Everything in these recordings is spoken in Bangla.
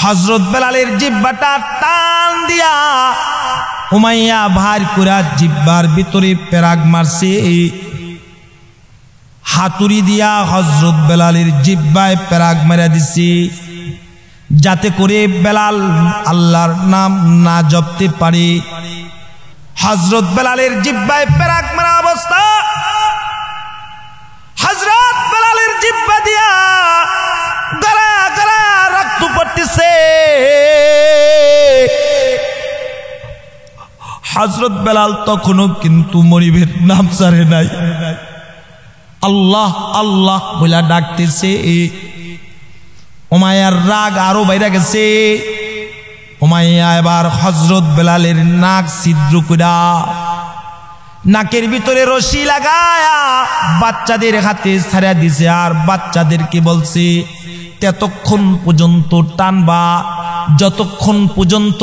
হযরত বেলালের জিহ্বাটা টান দিয়া উমাইয়া ভার কইরা জিহ্বার ভিতরে পেরাক মারছে। হাতুড়ি দিয়া হযরত বেলালের জিহ্বায় পেরাক মেরে দিছে, যাতে করে বেলাল আল্লাহর নাম না জপতে পারে। হযরত বেলালের জিহ্বায় পেরাক মারা অবস্থা, হযরত বেলালের জিহ্বা দিয়া গড়া গড়া রক্ত পড়তেছে। হযরত বেলাল তখনও কিন্তু মনিবের নাম ছাড়ে নাই, আল্লাহ আল্লাহ বলে ডাকতেছে। উমাইয়ার রাগ আরো বাইরে গেছে। উমাইয়া এবার হযরত বেলালের নাক ছিদ্র কইরা নাকের ভিতরে রশি লাগায়া বাচ্চাদের হাতে ছাড়া দিছে, আর বাচ্চাদেরকে বলছে ততক্ষণ পর্যন্ত টানবা যতক্ষণ পর্যন্ত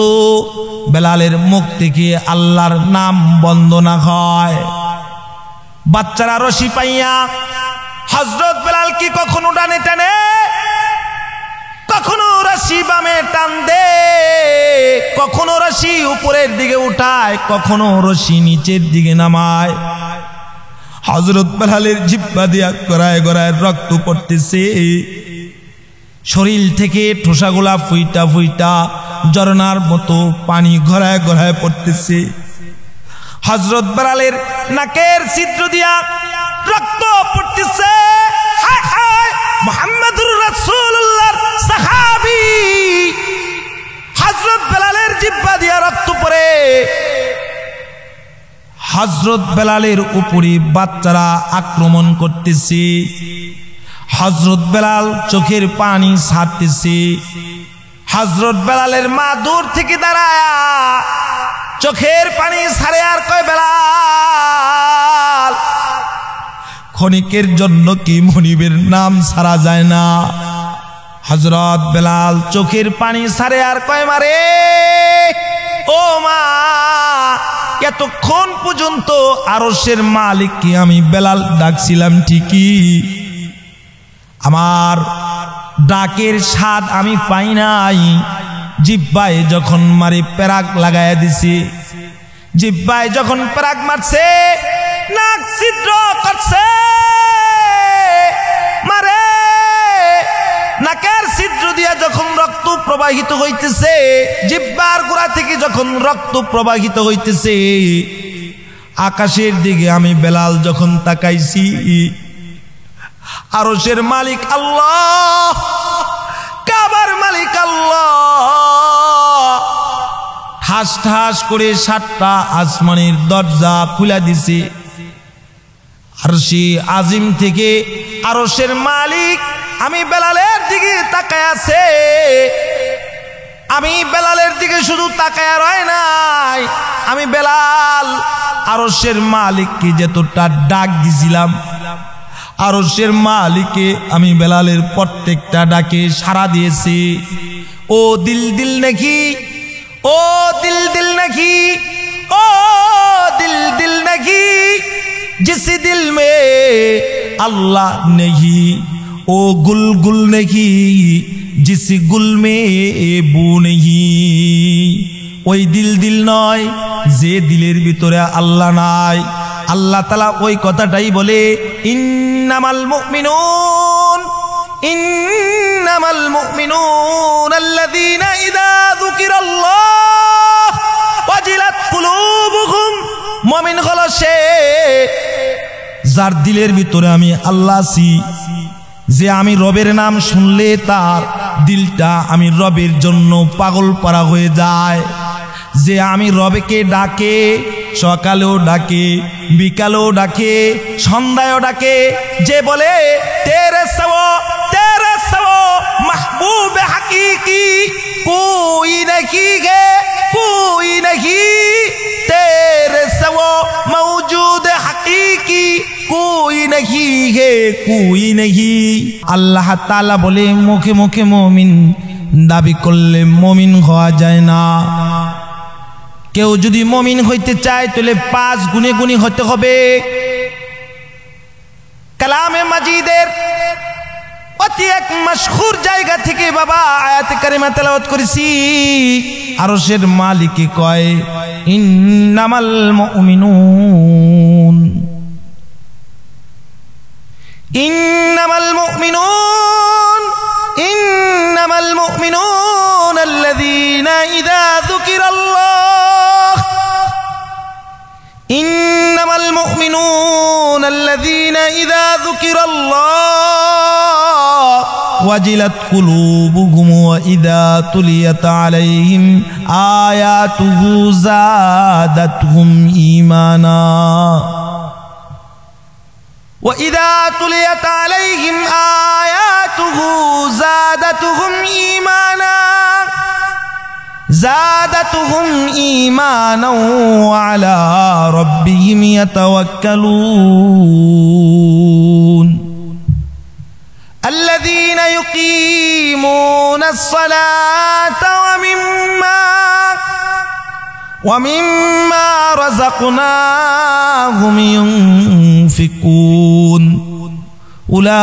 বেলালের মুখ থেকে আল্লাহর নাম বন্ধ না হয়। বাচ্চারা রশি পাইয়া হযরত বেলাল কি কখনো ডানে টানে, কখনো রশি বামে টান দে, কখনো রশি উপরের দিকে উঠায়, কখনো রশি নিচের দিকে নামায়। হযরত বেলালের জিহ্বা দিয়া গড়ায় গড়ায় রক্ত পড়তেছে, শরীর থেকে ঠোসাগুলা ফুইটা ফুইটা ঝরনার মতো পানি গড়ায় গড়ায় পড়তেছে। হযরত বেলালের নাকের ছিদ্র দিয়া রক্ত পড়তেছে। হায় হায়, মুহাম্মদুর রাসূলুল্লাহর সাহাবী হযরত বেলালের জিহ্বা দিয়া রক্ত পড়ে। হযরত বেলালের উপরে বাচ্চারা আক্রমণ করতেছে। হযরত বেলাল চোখের পানি ছাড়তেছে। হযরত বেলালের মা দূর থেকে দাঁড়ায়া চোখের পানি ছাড়ে আর কয়, বেলাল ক্ষণিকের জন্য কি মনিবের নাম ছাড়া যায় না? হযরত বেলাল চোখের পানি ছাড়ে আর কয়, মারে ও মা, এতক্ষণ পর্যন্ত আরশের মালিককে আমি বেলাল ডাকছিলাম ঠিকই, আমার ডাকের স্বাদ আমি পাই নাই। জিহ্বায় যখন মারি পেরাক লাগাইয়া দিছি, জিহ্বায় যখন পেরাক মারছে নাক ছিদ্র করছে, মারে নাকের ছিদ্র দিয়া যখন রক্ত প্রবাহিত হইতেছে, জিহ্বার গোড়া থেকে যখন রক্ত প্রবাহিত হইতেছে, আকাশের দিকে আমি বেলাল যখন তাকাইছি, আরশের মালিক আল্লাহ, কাবার মালিক আল্লাহ ঠাস ঠাস করে 7টা আসমানের দরজা খুলে দিছে। আরশে আজিম থেকে আরশের মালিক আমি বেলালের দিকে তাকায় আছে। আমি বেলালের দিকে শুধু তাকায় রয় নাই, আমি বেলাল আরশের মালিককে যতটা ডাক দিছিলাম, আরশের মালিকে আমি বেলালের প্রত্যেকটা ডাকে সাড়া দিয়েছি। ও দিল দিল নাকি, ও দিল দিল নাকি, ও দিল দিল নাকি, जिस दिल में अल्लाह नहीं, ओ गुल गुल नहीं, जिस गुल में बू नहीं। ওই দিল দিল নয় যে দিলের ভিতরে আল্লাহ নাই। আল্লাহ তাআলা ওই কথাটাই বলে, ইন্নামাল মুমিনুন, ইন্নামাল মুমিনুন আল্লাযীনা ইযা যুকিরাল্লাহ ওয়াজিলাত কুলুবুহুম। মুমিন হলো সে যার দিলের ভিতরে আমি আল্লাহ আছি, যে আমি রবের নাম শুনলে তার দিলটা আমি রবের জন্য পাগল পারা হয়ে যায়, যে আমি রবকে ডাকে, সকালেও ডাকে, বিকালেও ডাকে, সন্ধ্যায়ও ডাকে, যে বলে তেরে সো महबूब हकीकी कोई नहीं है, कोई नहीं, तेरे सवो मौजूद हकीकी कोई नहीं है, कोई नहीं। আল্লাহ তাআলা বলে মুখে মুখে মুমিন দাবি করলে মুমিন হওয়া যায় না। কেউ যদি মুমিন হইতে চায় তাহলে 5 গুণে গুণী হতে হবে। কালামে মাজিদের অতি এক মাশহুর জায়গা থেকে বাবা আয়াত কারিমা তেলাওয়াত করেছি। আরশের মালিক কয় ইন্নামাল মুমিনুন ইন্নামাল মুমিনুন ইন্নামাল মুমিনুন আল্লাযীনা ইযা যুকিরাল্লাহ ইন্নামাল মুমিনুন আল্লাযীনা ইযা যুকিরাল্লাহ ওয়াজিলাত কুলুবুহুম ওয়া ইযা তুলিয়াত আলাইহিম আয়াতুহু যাদাতহুম ঈমানা وَإِذَا تُلِيَتْ عَلَيْهِمْ آيَاتُهُ زَادَتْهُمْ إِيمَانًا وَعَلَى رَبِّهِمْ يَتَوَكَّلُونَ الَّذِينَ يُقِيمُونَ الصَّلَاةَ وَمِمَّا رَزَقْنَاهُمْ يُنْفِقُونَ أُولَئِكَ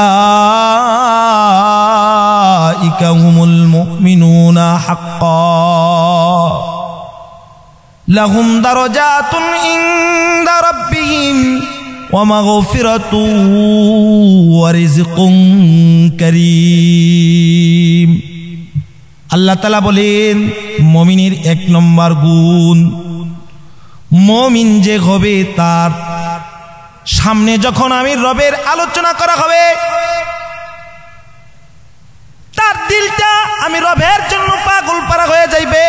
هُمُ الْمُؤْمِنُونَ حَقًّا لَهُمْ دَرَجَاتٌ عِندَ رَبِّهِمْ وَمَغْفِرَةٌ وَرِزْقٌ كَرِيمٌ। আল্লাহ তাআলা বলেন মুমিনের এক নম্বর গুণ, মুমিন যে হবে তার সামনে যখন আমি রবের আলোচনা করা হবে তার দিলটা আমি রবের জন্য পাগল পারা হয়ে যাইবে।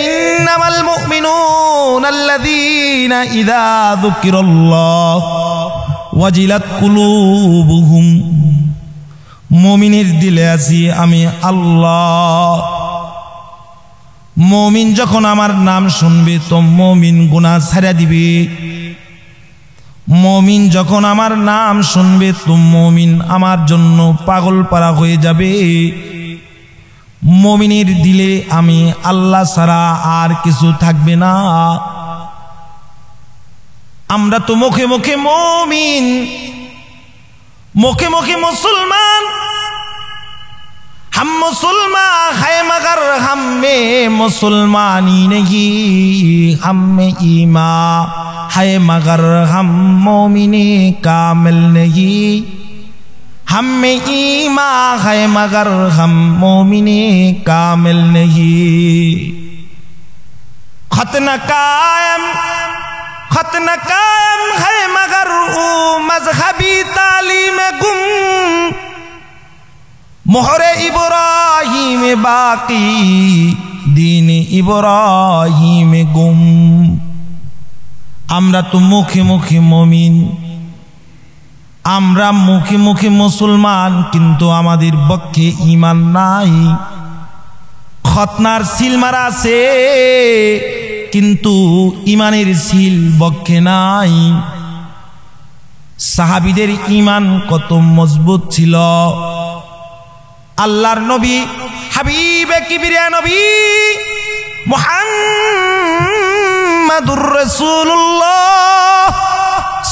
ইন্নামাল মুমিনুন আল্লাযীনা ইযা যুকিরাল্লাহ ওয়াজিলাত কুলুবুহুম, মুমিনের দিলে আছি আমি আল্লাহ। মুমিন যখন আমার নাম শুনবে তো মুমিন গুনাহ ছাড়া দিবে। মুমিন যখন আমার নাম শুনবে তো মুমিন আমার জন্য পাগল পারা হয়ে যাবে। মুমিনের দিলে আমি আল্লাহ ছাড়া আর কিছু থাকবে না। আমরা তো মুখে মুখে মুমিন, মুখে মুখে মুসলমান, हम मुसलमान है मगर हम में मुसलमानी नहीं, हम में ईमान है मगर हम मोमिने कामिल नहीं, हम में ईमान है मगर हम मोमिने कामिल नहीं। खतना कायम है मगर वो मजहबी तालीम गुम, मोहरे इब्राहिम बाकी दीन इब्राहिम गुम। আমরা তো মুখে মুখে মুমিন, আমরা মুখে মুখে মুসলমান, কিন্তু আমাদের পক্ষে ঈমান নাই। খতনার সিল মারা আছে কিন্তু ঈমানের সিল পক্ষে নাই। সাহাবীদের ঈমান কত মজবুত ছিল। আল্লাহর নবী হাবিবে কিবরিয়া নবী মুহাম্মাদুর রাসূলুল্লাহ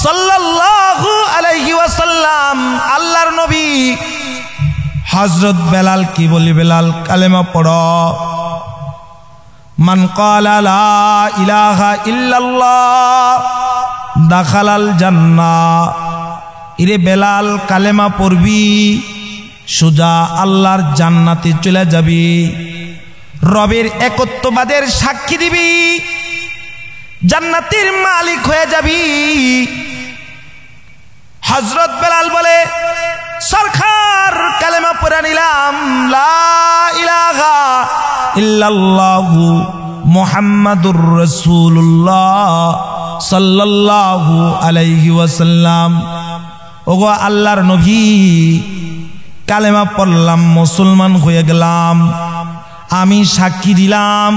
সাল্লাল্লাহু আলাইহি ওয়াসাল্লাম, আল্লাহর নবী হযরত বেলাল কি বলি, বেলাল কালেমা পড়ো। মান ক্বালা লা ইলাহা ইল্লাল্লাহ দাখালাল জান্নাহ। ইরে বেলাল কালেমা পড়বি, সোজা আল্লাহর জান্নাতে চলে যাবি। রবের একত্ববাদের সাক্ষী দিবি, জান্নাতের মালিক হয়ে যাবি। হযরত বেলাল বলে, সরকার কালেমা পড়ে নিলাম, লা ইলাহা ইল্লাল্লাহু মুহাম্মাদুর রাসূলুল্লাহ সাল্লাল্লাহু আলাইহি ওয়াসাল্লাম। ওগো আল্লাহর নবী, কালেমা পড়লাম, মুসলমান হয়ে গেলাম। আমি সাক্ষী দিলাম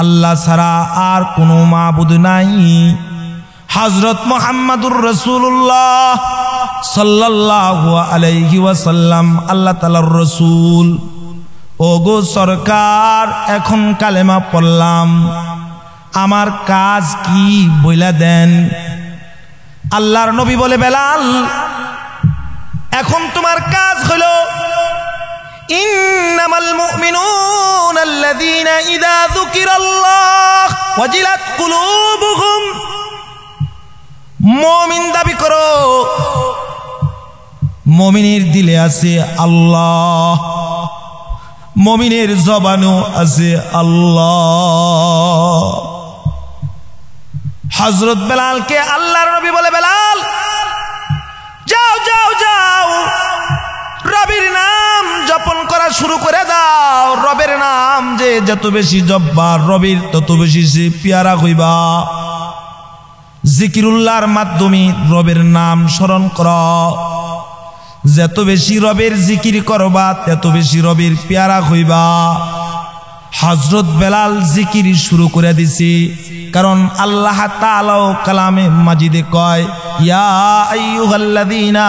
আল্লাহ ছাড়া আর কোনো মাবুদ নাই। হযরত মুহাম্মাদুর রাসূলুল্লাহ সাল্লাল্লাহু আলাইহি ওয়াসাল্লাম আল্লাহ তাআলার রাসূল। ওগো সরকার, এখন কালেমা পড়লাম, আমার কাজ কি বইলা দেন। আল্লাহর নবী বলে, বেলাল এখন তোমার কাজ হলো ইন্নামাল মুমিনুনা আল্লাযীনা ইযা যুকিরাল্লাহ ওয়াজিলাত কুলুবুহুম। মুমিন দাবি করো, মুমিনের দিলে আছে আল্লাহ, মুমিনের জবানেও আছে আল্লাহ। হযরত বেলালকে আল্লাহর নবী বলে, বেলাল যাও যাও যাও, রবের নাম জপন করা শুরু করে দাও। রবের নাম যে যত বেশি জপবা রবের তত বেশি সে পিয়ারা হইবা। জিকিরুল্লাহর মাধ্যমে রবের নাম স্মরণ কর। যত বেশি রবের জিকির করবা তত বেশি রবের পিয়ারা হইবা। হযরত বেলাল জিকির শুরু করে দিছে, কারণ আল্লাহ তাআলা কালামে মাজিদে কয়, ইয়া আইয়ুহাল্লাযীনা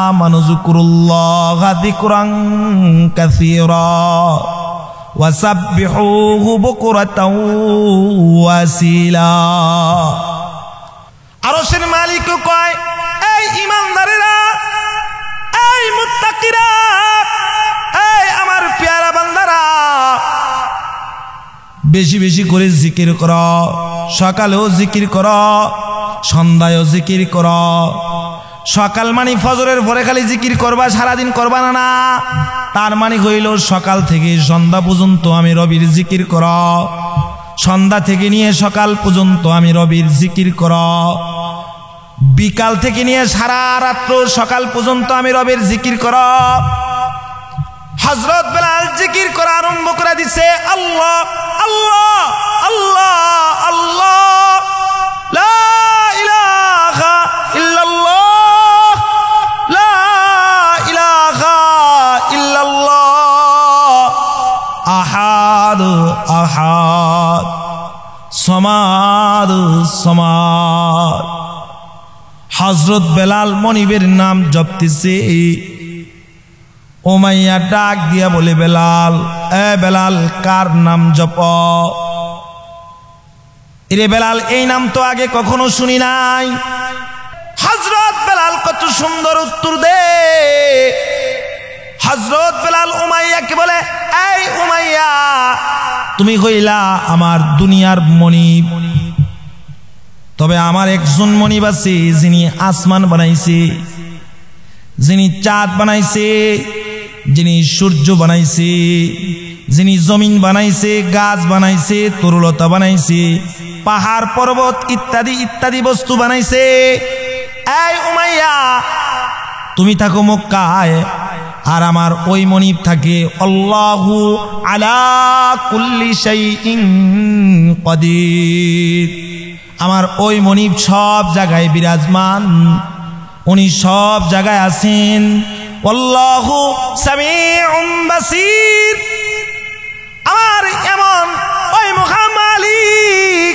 আমানু যিকুরুল্লাহা যিকরান কাসীরা ওয়াসাব্বিহুহু বুকরাতাও ওয়াসিলা। আরশের মালিক কয়, এই ঈমানদারেরা, এই মুত্তাকিরা, এই আমার পেয়ারা বান্দারা, বেশি বেশি করে জিকির কর। সকালেও জিকির কর, সন্ধ্যায়ও জিকির কর। সকাল মানে ফজরের পরে খালি জিকির করবা, সারাদিন করবা না, না। তার মানে হইল সকাল থেকে সন্ধ্যা পর্যন্ত আমি রবির জিকির কর। সন্ধ্যা থেকে নিয়ে সকাল পর্যন্ত আমি রবির জিকির কর। বিকাল থেকে নিয়ে সারা রাত্র সকাল পর্যন্ত আমি রবের জিকির কর। হযরত বেলাল জিকির করা আরম্ভ করে দিছে, আল্লাহ আল্লাহ আল্লাহ আল্লাহ, লা ইলাহা ইল্লাল্লাহ, লা ইলাহা ইল্লাল্লাহ, আহাদ আহাদ, সমাদ সমাদ। হযরত বেলাল মনিবের নাম জপতেছে। উমাইয়া ডাক দিয়া বলে, বেলাল, এ বেলাল, কার নাম জপ? এরে বেলাল, এই নাম তো আগে কখনো শুনি নাই। হযরত বেলাল কত সুন্দর উত্তর দে। হযরত বেলাল উমাইয়াকে বলে, এই উমাইয়া, তুমি কইলা আমার দুনিয়ার মনিব, তবে আমার একজন মনিব আছে যিনি আসমান বানাইছে, যিনি চাঁদ বানাইছে, যিনি সূর্য বানাইছে, যিনি জমিন বানাইছে, গাছ বানাইছে, তরুলতা বানাইছে, পাহাড় পর্বত ইত্যাদি ইত্যাদি বস্তু বানাইছে। এই উমাইয়া, তুমি থাকো মক্কায়, আর আমার ওই মনিব থাকে আল্লাহু আলা কুল্লি শাইইন কাদির। আমার ওই মনিব সব জায়গায় বিরাজমান, উনি সব জায়গায় আছেন। আল্লাহু সামিউম বাসীর। আমার এমন ওই মহান মালিক,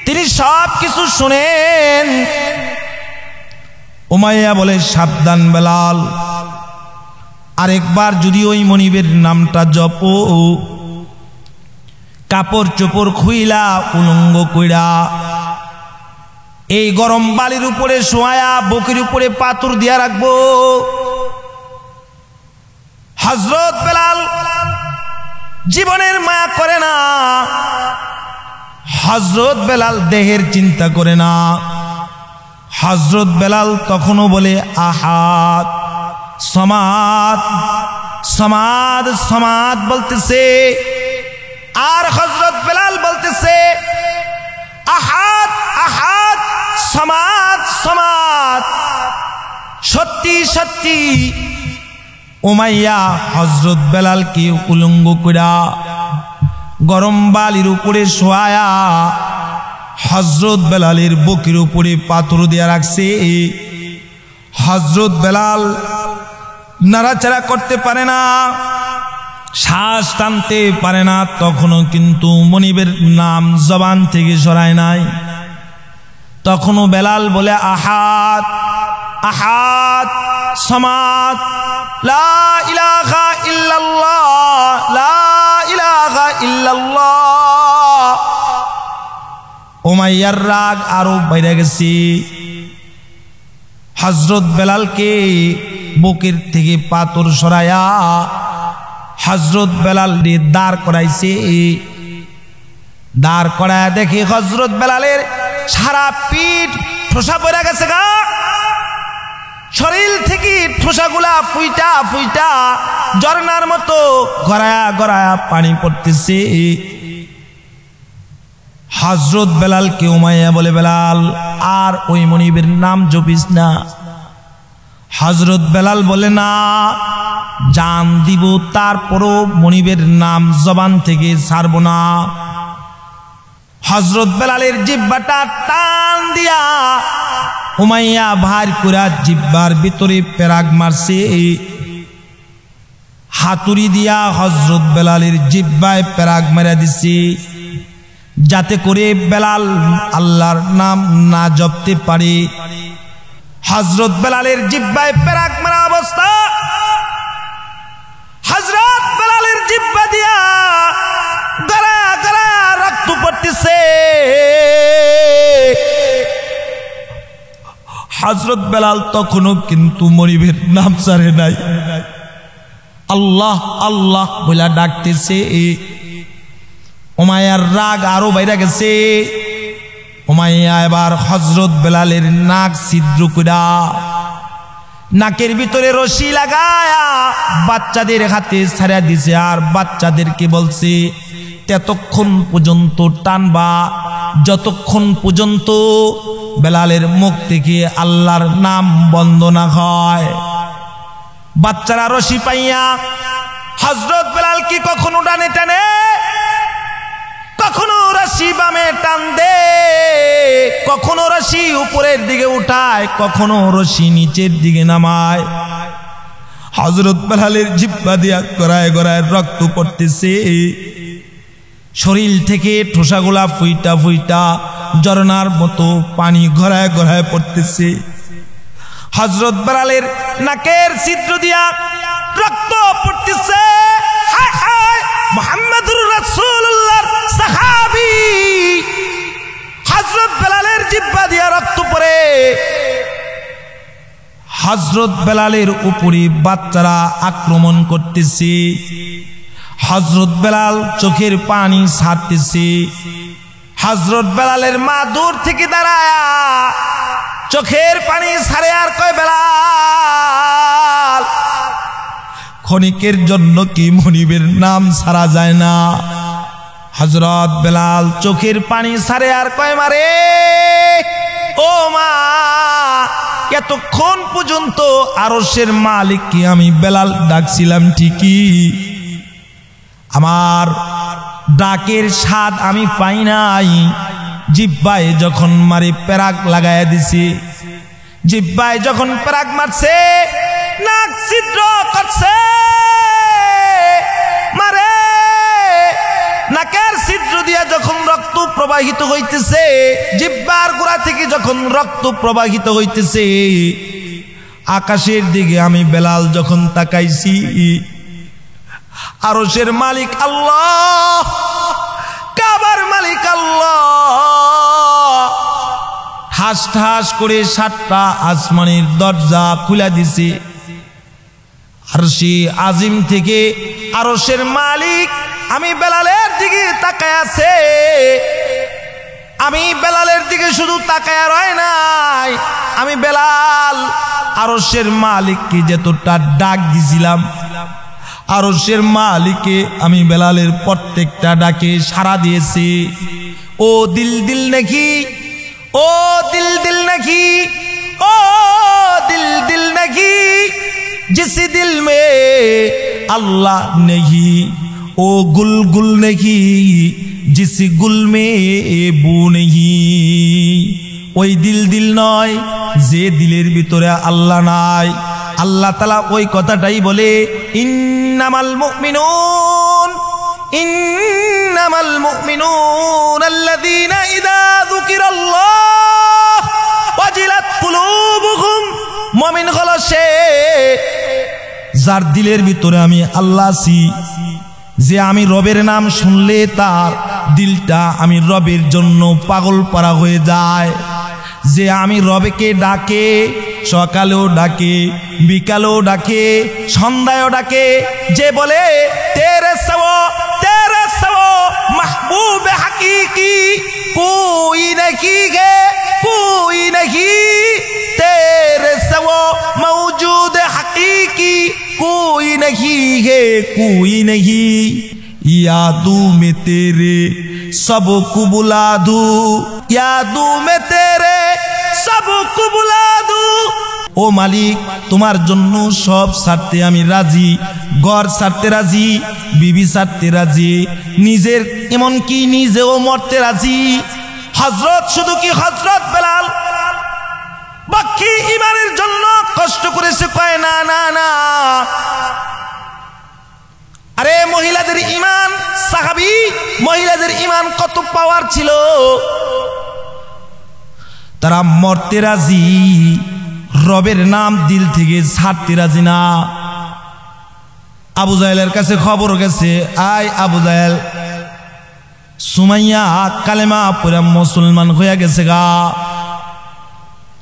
তিনি সব কিছু শুনেন। উমাইয়া বলে, সাবধান বেলাল, আরেকবার যদি ওই মনিবের নামটা জপো, কাপড় চোপড় খুইলা উলঙ্গ কইরা এই গরম বালির উপরে শোয়া, বুকের উপরে পাথর দিয়া রাখবো। হযরত বেলাল জীবনের মায়া করে না, হযরত বেলাল দেহের চিন্তা করে না। হযরত বেলাল তখনও বলে, আহাদ সমাদ সমাদ সমাদ বলতেছে। আর হযরত বেলাল বলতেছে, আহাদ আহাদ সমাদ সমাদ। সত্যি সত্যি উমাইয়া হযরত বেলালকে উলঙ্গ কইরা গরম বালির উপরে শোয়া হযরত বেলালের বুকের উপরে পাথর দিয়া রাখছে। হযরত বেলাল নাড়াচাড়া করতে পারে না, শ্বাস টানতে পারে না। তখনও কিন্তু মনিবের নাম জবান থেকে সরায় নাই। তখনও বেলাল বলে, আহাদ আহাদ সমাদ, লা ইলাহা ইল্লাল্লাহ, লা ইলাহা ইল্লাল্লাহ। উমাইয়ার রাগ আরো বাইরে গেছে। হযরত বেলালকে বুকের থেকে পাথর সরায়া হযরত বেলাল দাঁড় করাইছে। দাঁড় করায় দেখি হযরত বেলালের সারা পিঠ ঠোসা পড়ে গেছে গা, শরীর থেকে ঠোসাগুলা ফুইটা ফুইটা ঝর্ণার মতো গড়ায়া গড়ায়া পানি পড়তেছে। হযরত বেলালকে উমাইয়া বলে, বেলাল আর ওই মনিবের নাম জপিস না। হযরত বেলাল বলে, না জান দিব তারপরও মনিবের নাম জবান থেকে ছাড়ব না। হযরত বেলালের জিহ্বাটা টান দিয়া উমাইয়া ভার কইরা জিহ্বার ভিতরে পেরাক মারছে। হাতুড়ি দিয়া হযরত বেলালের জিহ্বায় পেরাক মেরে দিছে, যাতে করে বেলাল আল্লাহর নাম না জপতে পারে। হযরত বেলালের জিহ্বায় পেরাক মারা অবস্থা, হযরত বেলালের জিহ্বা দিয়া গড়া গড়া রক্ত পড়তেছে। হযরত বেলাল তখনও কিন্তু মনিবের নাম ছাড়ে নাই, আল্লাহ আল্লাহ বলে ডাকতেছে। উমাইয়ার রাগ আরো বাইরে গেছে। উমাইয়া এবার হযরত বেলালের নাক ছিদ্র কইরা নাকের ভিতরে রশি লাগায়া বাচ্চাদের হাতে ছাড়া দিছে, আর বাচ্চাদেরকে বলছে ততক্ষণ পর্যন্ত টানবা যতক্ষণ পর্যন্ত বেলালের মুখ থেকে আল্লাহর নাম বন্ধ না হয়। বাচ্চারা রশি পাইয়া হযরত বেলাল কি কখনো ডানে টানে, কখনো রশি বামে টান দে, কখনো রশি উপরের দিকে উঠায়, কখনো রশি নিচের দিকে নামায়। হযরত বেলালের জিহ্বা দিয়া গড়ায় গড়ায় রক্ত পড়তেছে, শরীর থেকে ঠোসাগুলা ফুইটা ফুইটা ঝর্ণার মতো পানি গড়ায় গড়ায় পড়তেছে। হযরত বেলালের নাকের ছিদ্র দিয়া রক্ত পড়তেছে। হায় হায়, মুহাম্মদুর রাসূলুল্লাহর সাহাবী হযরত বেলালের জিহ্বা দিয়া রক্ত পড়ে। হযরত বেলালের উপরে বাচ্চারা আক্রমণ করতেছে। হযরত বেলাল চোখের পানি ছাড়তেছে। হযরত বেলালের মা দূর থেকে দাঁড়ায়া চোখের পানি ছাড়ে আর কয়, বেলাল ক্ষণিকের জন্য কি মনিবের নাম ছাড়া যায় না? হযরত বেলাল চোখের পানি ছাড়ে আর কয়, মারে ও মা, এতক্ষণ পর্যন্ত আরশের মালিককে আমি বেলাল ডাকছিলাম ঠিকই, আমার ডাকের স্বাদ আমি পাই নাই। জিহ্বায় যখন মারি পেরাক লাগাইয়া দিছি, জিহ্বায় যখন পেরাক মারছে নাক ছিদ্র করছে, মারে নাকের ছিদ্র দিয়া যখন রক্ত প্রবাহিত হইতেছে, জিহ্বার গোড়া থেকে যখন রক্ত প্রবাহিত হইতেছে, আকাশের দিকে আমি বেলাল যখন তাকাইছি, আরশের মালিক আল্লাহ, কাবার মালিক আল্লাহ ঠাস ঠাস করে 7টা আসমানের দরজা খুলে দিছে। আরশে আজিম থেকে আরশের মালিক আমি বেলালের দিকে তাকায় আছে। আমি বেলালের দিকে শুধু তাকায় রয় নাই, আমি বেলাল আরশের মালিককে যতটা ডাক দিছিলাম, আরশের মালিকে আমি বেলালের প্রত্যেকটা ডাকে সাড়া দিয়েছি। ও দিল দিল নাকি, ও দিল দিল নাকি, ও দিল দিল নাকি, जिस दिल में अल्लाह नहीं, ओ गुल गुल नहीं, जिस गुल में बू नहीं। ওই দিল দিল নয় যে দিলের ভিতরে আল্লাহ নাই। আল্লাহ তাআলা ওই কথাটাই বলে, ইন্নামাল মুমিনুন, ইন্নামাল মুমিনুন আল্লাযীনা ইযা যুকিরাল্লাহ ওয়াজিলাত কুলুবুহুম। মুমিন হলো সে যার দিলের ভিতরে আমি আল্লাহ আছি, যে আমি রবের নাম শুনলে তার দিলটা আমি রবের জন্য পাগল পারা হয়ে যায়, যে আমি রবকে ডাকে সকালেও ডাকে, বিকালেও ডাকে, সন্ধ্যায়ও ডাকে, যে বলে তেরে সো महबूब हकीकी कोई नहीं है, कोई नहीं तेरे सवो मौजूद हकीकी कोई नहीं है, कोई नहीं यादों में तेरे सबको बुला दूं, यादों में तेरे सबको बुला दूं। ও মালিক, তোমার জন্য সব ছাড়তে আমি রাজি, ঘর ছাড়তে রাজি, বিবি ছাড়তে রাজি, নিজের এমনকি নিজেও মরতে রাজি। হযরত শুধু কি হযরত বেলাল বাকি ইমানের জন্য কষ্ট করেছে? কয় না না না। আরে মহিলাদের ইমান, সাহাবী মহিলাদের ইমান কত পাওয়ার ছিল, তারা মরতে রাজি, রবের নাম দিল থেকে ছাড়তে রাজি না। আবু জাহেলের কাছে খবর গেছে, আয় আবু জাহেল, সুমাইয়া কালেমা পড়ে মুসলমান হয়ে গেছে গা,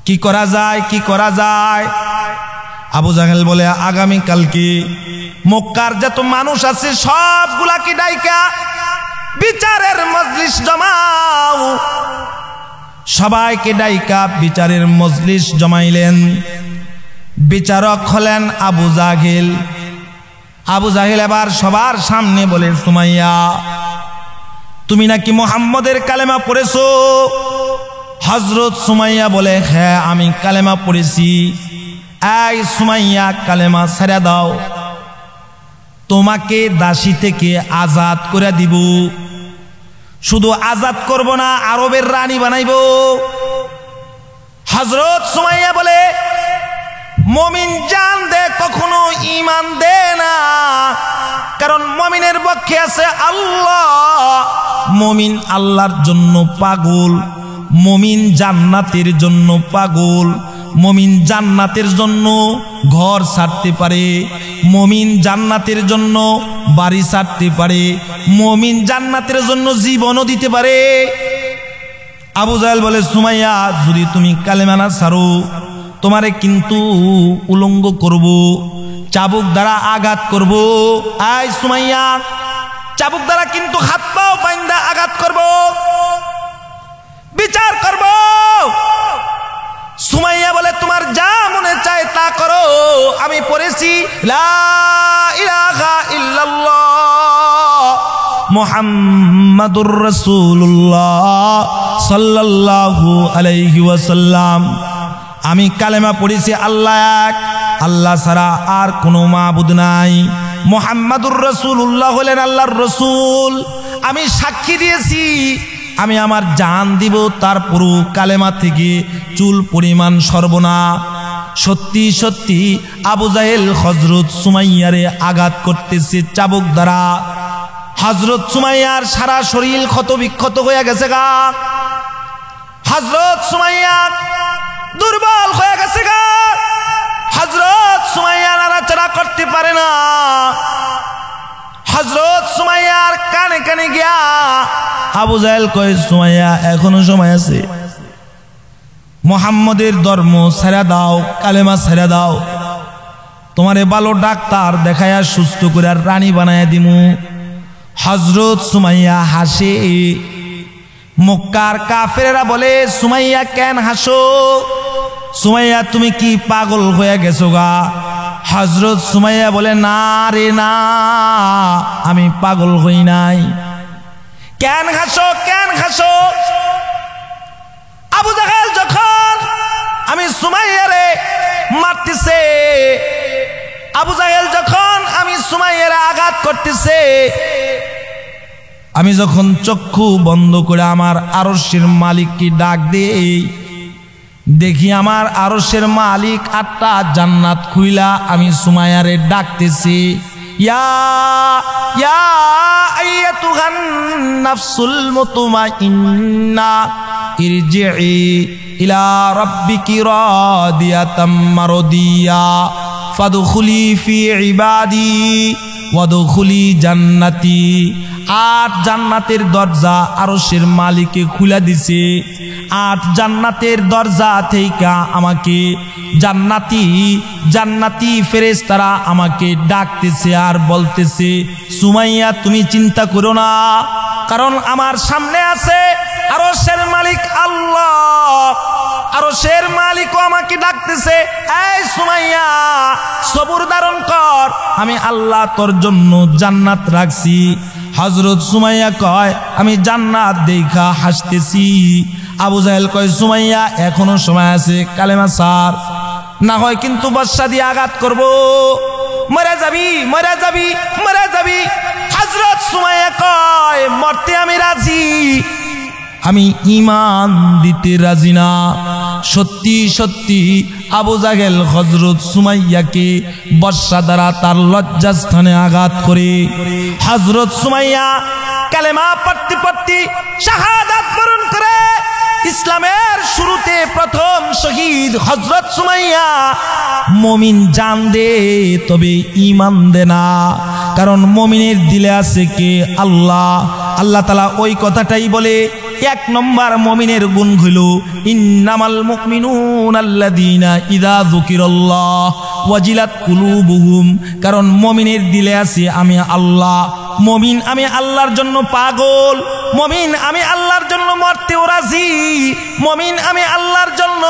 কি করা যায়, কি করা যায়? আবু জাহেল বলে আগামী কালকে মক্কার যত মানুষ আছে সবগুলাকে ডাইকা বিচারের মজলিস জমাও। সবাইকে ডাইকা বিচারের মজলিস জমাইলেন। বিচারক হলেন আবু জাহেল। আবু জাহেল এবার সবার সামনে বলে, সুমাইয়া তুমি নাকি মুহাম্মদের কালেমা পড়েছো? হযরত সুমাইয়া বলে, হ্যাঁ আমি কালেমা পড়েছি। এই সুমাইয়া কালেমা ছেড়ে দাও, তোমাকে দাসী থেকে আজাদ করে দিব। শুধু আজাদ করব না, আরবের রানী বানাইব। হযরত সুমাইয়া বলে, মুমিন জান দে কখনো ঈমান দে না, কারণ মুমিনের পক্ষে আছে আল্লাহ। মুমিন আল্লাহর জন্য পাগল, মুমিন জান্নাতের জন্য পাগল। মুমিন জান্নাতের জন্য ঘর ছাড়তে পারে, মুমিন জান্নাতের জন্য বাড়ি ছাড়তে পারে, মুমিন জান্নাতের জন্য জীবনও দিতে পারে। আবু জাহেল বলে, সুমাইয়া যদি তুমি কালেমা না ছাড়ো তোমারে কিন্তু উলঙ্গ করব, চাবুক দ্বারা আঘাত করব। আয় সুমাইয়া, চাবুক দ্বারা কিন্তু হাত পাও বাইন্দা আঘাত করব, বিচার করব। সুমাইয়া বলে, তোমার যা মনে চায় তা করো, আমি পড়েছি লা ইলাহা ইল্লাল্লাহ মুহাম্মাদুর রাসূলুল্লাহ সাল্লাল্লাহু আলাইহি ওয়াসাল্লাম। আমি কালেমা পড়েছি আল্লাহ এক, আল্লাহ ছাড়া আর কোনো মাবুদ নাই, মুহাম্মাদুর রাসূলুল্লাহ হলেন আল্লাহর রাসূল। আমি সাক্ষী দিয়েছি আমি আমার জান দিব, তারপরও কালেমা থেকে চুল পরিমাণ সরব না। সত্যি সত্যি আবু জাহেল হযরত সুমাইয়ারে আঘাত করতেছে চাবুক দ্বারা। হযরত সুমাইয়ার সারা শরীর ক্ষত বিক্ষত হয়ে গেছে গা। হযরত সুমাইয়া দুর্বল হয়ে গেছে গা। হযরত সুমাইয়া নাড়াচাড়া করতে পারে না। হযরত সুমাইয়ার কানে কানে গিয়া আবু জাহেল কয়, সুমাইয়া এখনো সময় আছে, মুহাম্মদের ধর্ম ছেড়ে দাও, কালেমা ছেড়ে দাও, তোমারে ভালো ডাক্তার দেখায়া সুস্থ করে রানী বানায়া দিমু। হযরত সুমাইয়া হাসে। মক্কার কাফেরেরা বলে, সুমাইয়া কেন হাসো? সুমাইয়া তুমি কি পাগল হয়ে গেছো গা? হযরত সুমাইয়া বলে, না রে না, আমি পাগল হই নাই। কেন হাসো, কেন হাসো? আবু জাহেল যখন আমি সুমাইয়ারে মারতেছে, আবু জাহেল যখন আমি সুমাইয়ারে আঘাত করতেছে, আমি যখন চক্ষু বন্ধ করে আমার আরশের মালিককে ডাক দেই, দেখি আমার আরশের মালিক 8টা জান্নাত খুইলা আমি সুমাইয়ারে ডাকতেছি, ইয়া ইয়া আইয়াতুহান নাফসুল মুতমাইন্না ইরজিই ইলা রাব্বিকি রাদিয়াতাম মারদিয়া ফাদখুলি ফি ইবাদি ওয়াদখুলি জান্নাতি। 8 জান্নাতের দরজা আরশের মালিকে খুলে দিছে। 8 জান্নাতের দরজা থেকে আমাকে জান্নাতি ফেরেশতারা আমাকে ডাকতেছে আর বলতেছে, সুমাইয়া তুমি চিন্তা করো না, কারণ আমার সামনে আছে আরশের মালিক আল্লাহ। আরশের মালিকও আমাকে ডাকতেছে, এই সুমাইয়া সবুর ধারণ কর, আমি আল্লাহ তোর জন্য জান্নাত রাখছি। হযরত সুমাইয়া কয়, আমি জান্নাত দেখা হাসতেছি। আবু জাহেল কয়, সুমাইয়া এখনো সময় আছে, কালেমা সার, না হয় কিন্তু বর্ষা দিয়ে আঘাত করব, মরে যাবি মরে যাবি মরে যাবি। হযরত সুমাইয়া কয়, মরতে আমি রাজি, আমি ঈমান দিতে রাজি না। সত্যি সত্যি আবু জাহেল হযরত সুমাইয়াকে বর্ষা দ্বারা তার লজ্জাস্থানে আঘাত করে। হযরত সুমাইয়া কালেমা পড়তে পড়তে শাহাদাত বরণ করে। ইসলামের শুরুতে প্রথম শহীদ হযরত সুমাইয়া। মুমিন জান দে তবে ঈমান দে না, কারণ মুমিনের দিলে আছে কে? আল্লাহ। আল্লাহ তাআলা ওই কথাটাই বলে। 1 নম্বর মুমিনের গুণ হলো ইন্নামাল মুমিনুনা আল্লাযীনা ইযা যুকিরাল্লাহ ওয়াজিলাত কুলুবুহুম, কারণ মুমিনের দিলে আছে আমি আল্লাহ। মুমিন আমি আল্লাহর জন্য পাগল, মুমিন আমি আল্লাহর জন্য মরতেও রাজি, মুমিন আমি আল্লাহর জন্য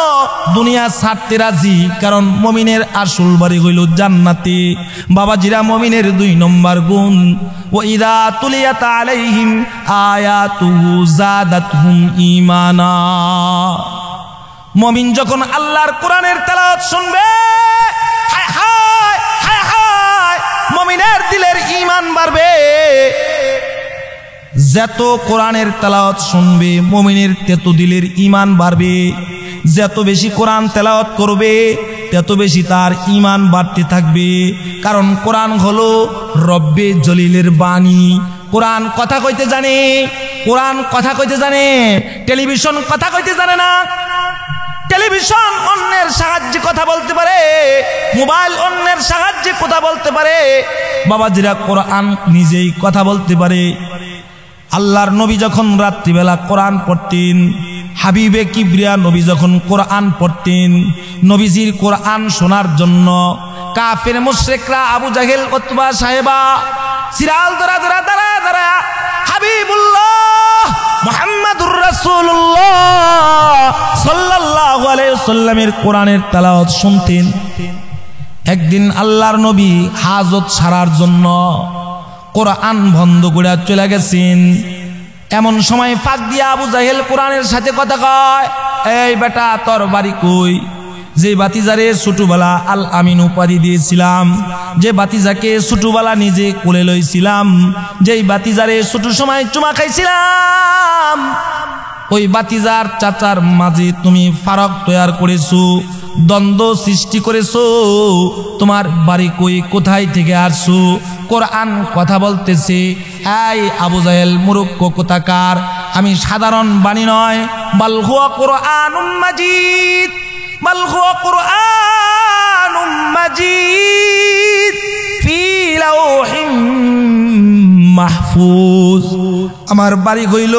দুনিয়া ছাড়তে রাজি, কারণ মুমিনের আসল বাড়ি হইল জান্নাতে। বাবাজিরা, মুমিনের 2 নম্বর গুণ, ওয়া ইযা তুলিয়াত আলাইহিম আয়াতুহু যাদাতহুম ঈমানা। মুমিন যখন আল্লাহর কোরআনের তেলাওয়াত শুনবে, হায় হায় হায় হায়, মুমিনের দিলের ঈমান বাড়বে। যত কোরআনের তেলাওয়াত শুনবে মুমিনের তত দিলের ঈমান বাড়বে। যত বেশি কোরআন তেলাওয়াত করবে তত বেশি তার ঈমান বাড়তে থাকবে, কারণ কোরআন হলো রব্বে জলিলের বাণী। কোরআন কথা কইতে জানে, কোরআন কথা কইতে জানে, টেলিভিশন কথা কইতে জানে না। টেলিভিশন অন্যের সাহায্যে কথা বলতে পারে, মোবাইল অন্যের সাহায্যে কথা বলতে পারে, বাবাজিরা কোরআন নিজেই কথা বলতে পারে। আল্লাহর নবী যখন রাত্রিবেলা কোরআন পড়তেন, হাবিবে কিবরিয়া নবী যখন কোরআন পড়তেন, নবীজির কোরআন শোনার জন্য কাফের মুশরিকরা আবু জাহেল উতবা সাহেবা সিরাল ধরা ধরা ধরা ধরা হাবিবুল্লাহ মুহাম্মাদুর রাসূলুল্লাহ সাল্লাল্লাহু আলাইহি ওয়াসাল্লামের কোরআনের তেলাওয়াত শুনতেন। একদিন আল্লাহর নবী হাজত সারার জন্য কোরআন বন্ধ করে চলে গেছেন। এমন সময় ফাঁক দিয়া আবু জাহেল কোরআনের সাথে কথা কয়, এই বেটা তোর বাড়ি কই? যে বাতিজারে ছোটবেলা আল আমিন উপাধি দিয়েছিলাম, যে বাতিজাকে ছোটবেলা নিজে কোলে লইছিলাম, যেই বাতিজারে ছোট সময় চুমা খাইছিলাম, ওই বাতিজার চাচার মাঝে তুমি ফারাক তৈয়ার করেছো, দ্বন্দ্ব সৃষ্টি করেছো। তোমার বাড়ি কই, কোথায় থেকে আসছো? কোরআন কথা বলতেছে। এই আবু জাহেল মূর্খ কোথাকার, আমি সাধারণ বাণী নয়, বাল হুয়া কুরআনুম মাজিদ, বাল হুয়া কুরআনুম মাজিদ ফি লাওহিম মাহফুজ। আমার বাড়ি হইল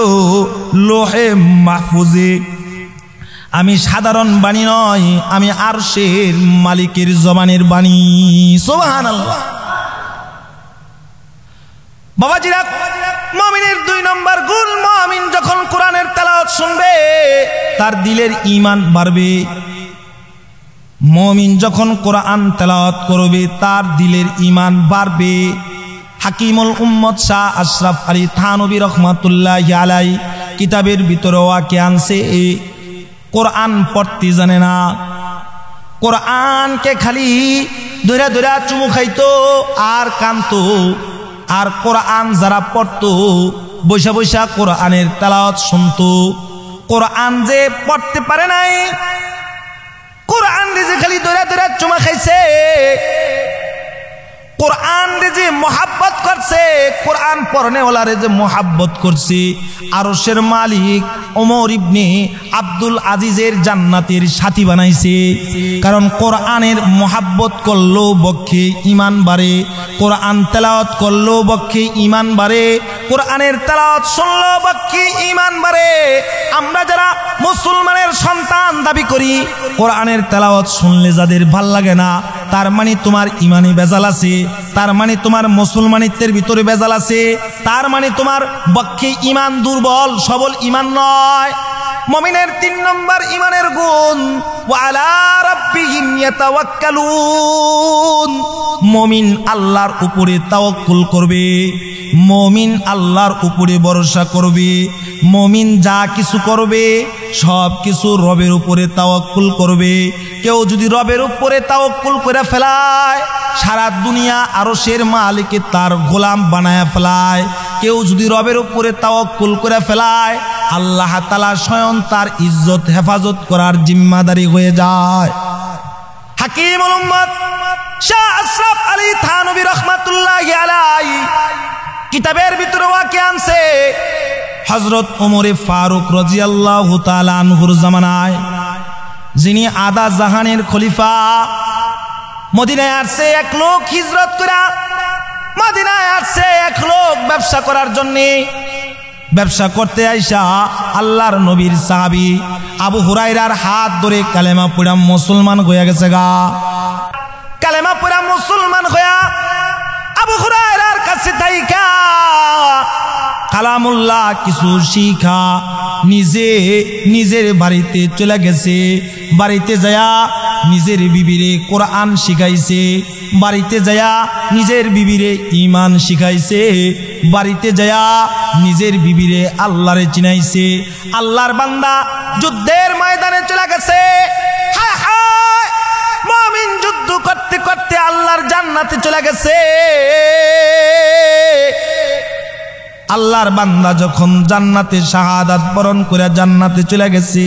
লোহে মাহফুজে। আমি সাধারণ বাণী নয়, আমি আরশের মালিকের জবানের বাণী। সুবহানাল্লাহ। বাবাজিরা, মুমিনের 2 নম্বর গুণ, মুমিন যখন কোরআনের তেলাওয়াত শুনবে তার দিলের ঈমান বাড়বে। মুমিন যখন কোরআন তেলাওয়াত করবে তার দিলের ঈমান বাড়বে। হাকিমুল উম্মত শাহ আশরাফ আলী থানভী রহমাতুল্লাহি আলাইহি কিতাবের ভিতরে ওয়াকে আনছে, কোরআন পড়তে জানে না, কোরআনকে খালি ধরে ধরে চুমু খাইতো আর কানতো। আর কোরআন যারা পড়তো বৈশা বৈশা কোরআনের তেলাওয়াত শুনতো, কোরআন যে পড়তে পারে নাই, কোরআন যে খালি ধরে ধরে চুমা খাইছে, কোরআন যে মোহাব্বত করছে, কোরআন পড়নেওয়ালারে যে মোহাব্বত করছে, আরশের মালিক ওমর ইবনে আব্দুল আজিজের জান্নাতের সাথী বানাইছে। কারণ কোরআনের মোহাব্বত করলেও বক্ষে ঈমান বাড়ে, কোরআন তেলাওয়াত করলেও বক্ষে ঈমান বাড়ে, কোরআনের তেলাওয়াত শুনলেও বক্ষে ঈমান বাড়ে। আমরা যারা মুসলমানের সন্তান দাবি করি, কোরআনের তেলাওয়াত শুনলে যাদের ভাল লাগে না, তার মানে তোমার ঈমানে ভেজাল আছে, তার মানে তোমার মুসলমানিত্বের ভিতরে ভেজাল আছে, তার মানে তোমার বক্ষে ঈমান দুর্বল, সবল ঈমান নয়। মুমিনের 3 নম্বর ঈমানের গুণ, ওয়া আলা রাব্বিহিম ইয়াতাওয়াক্কালুন। মুমিন আল্লাহর উপরে তাওয়াক্কুল করবে, মুমিন আল্লাহর উপরে ভরসা করবে, মুমিন যা কিছু করবে সব কিছু রবের উপরে তাওয়াক্কুল করবে। কেউ যদি রবের উপরে তাওয়াক্কুল করে ফেলায়, সারা দুনিয়া আরশের মালিককে তার গোলাম বানায় ফেলায়। কেউ যদি রবের উপরে তাওয়াক্কুল করে ফেলায়, আল্লাহ তাআলা স্বয়ং তার ইজ্জত হেফাজত করার জিম্মাদারি হয়ে যায়। হাকিমুল উম্মত শাহ আশরাফ আলী থানভী রাহমাতুল্লাহি আলাইহি কিতাবের ভিতরে ওয়াকিয়া আনছে, হযরত ওমর ফারুক রাদিয়াল্লাহু তাআলা আনহুর জামানায়, যিনি আদা জাহানের খলিফা, মদিনায় আসছে এক লোক হিজরত করে, মদিনায় আসছে এক লোক ব্যবসা করার জন্য। ব্যবসা করতে আইসা আল্লাহর নবীর সাহাবী আবু হুরায়রার হাত ধরে কালেমা পড়া মুসলমান হয়ে গেছে গা। কালেমা পড়া মুসলমান হইয়া আবু হুরায়রার কাছে থাইকা কালামুল্লাহ কিছু শিখা নিজের বাড়িতে চলে গেছে। বাড়িতে যায়া নিজের বিবিরে কোরআন শিখাইছে, বাড়িতে যায়া নিজের বিবিরে ঈমান শিখাইছে, বাড়িতে যায়া নিজের বিবিরে আল্লাহরে চিনাইছে। আল্লাহর বান্দা যুদ্ধের ময়দানে চলে গেছে। হায় হায়, মুমিন যুদ্ধ করতে করতে আল্লাহর জান্নাতে চলে গেছে। আল্লাহর বান্দা যখন জান্নাতে শাহাদাত বরণ করে জান্নাতে চলে গেছে,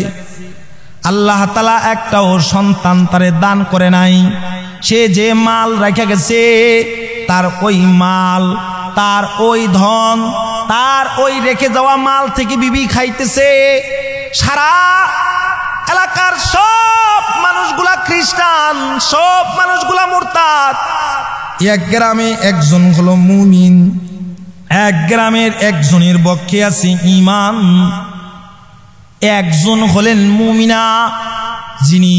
আল্লাহ তাআলা একটাও সন্তান তারে দান করে নাই। সে যে মাল রেখে গেছে, তার ওই মাল, তার ওই ধন, তার ওই রেখে যাওয়া মাল থেকে বিবি খাইতেছে। সারা এলাকার সব মানুষগুলা খ্রিস্টান, সব মানুষগুলা মুরতাদ। এক গ্রামে একজন হলো মুমিন, এক গ্রামের একজনের পক্ষে আছে ঈমান। একজন হলেন মুমিনা, যিনি